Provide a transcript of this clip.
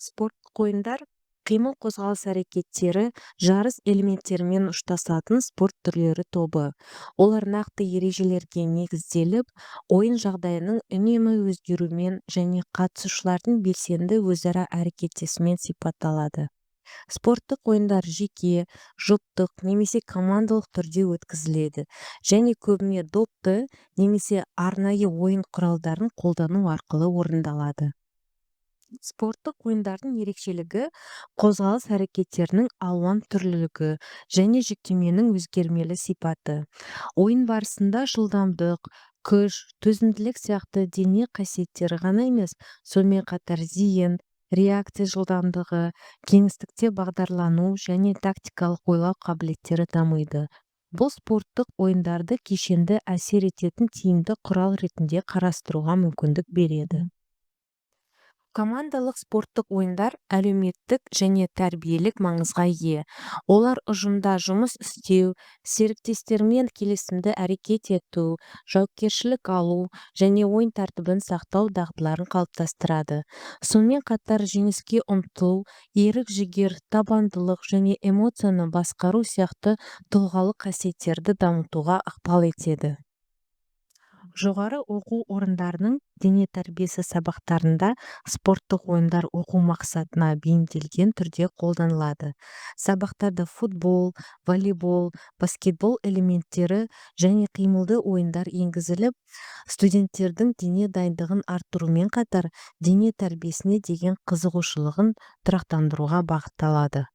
Спорттық ойындар қимыл қозғалыс әрекеттері, жарыс элементтерімен ұштасатын спорт түрлері тобы. Олар нақты ережелерге негізделіп, ойын жағдайының үнемі өзгеруімен және қатысушылардың белсенді өзара әрекеттесуімен сипатталады. Спорттық ойындар жеке, жұптық немесе командалық түрде өткізіледі және көбіне допты немесе арнайы ойын құралдарын қолдану арқылы орындалады. Спорттық ойындардың ерекшелігі қозғалыс әрекеттерінің алуан түрлілігі және жүктеменің өзгермелі сипаты. Ойын барысында жылдамдық, күш, төзімділік сияқты дене қасиеттері ғана емес, сонымен қатар зейін, реакция жылдамдығы, кеңістікте бағдарлану және тактикалық ойлау қабілеттері дамиды. Бұл спорттық ойындарды кешенді әсер ететін тиімді құрал ретінде қарастыруға мүмкіндік береді. Командалық спорттық ойындар әлеуметтік және тәрбиелік маңызға ие. Олар ұжымда жұмыс істеу, серіктестермен келісімді әрекет ету, жауапкершілік алу және ойын тәртібін сақтау дағдыларын қалыптастырады. Сонымен қатар жеңіске ұмтылу, ерік-жігер, табандылық және эмоцияны басқару сияқты тұлғалық қасиеттерді дамытуға ықпал етеді. Жоғары оқу орындарының дене тәрбиесі сабақтарында спорттық ойындар оқу мақсатына бейімделген түрде қолданылады. Сабақтарда футбол, волейбол, баскетбол элементтері және қимылды ойындар енгізіліп, студенттердің дене дайындығын арттырумен қатар дене тәрбиесіне деген қызығушылығын тұрақтандыруға бағытталады.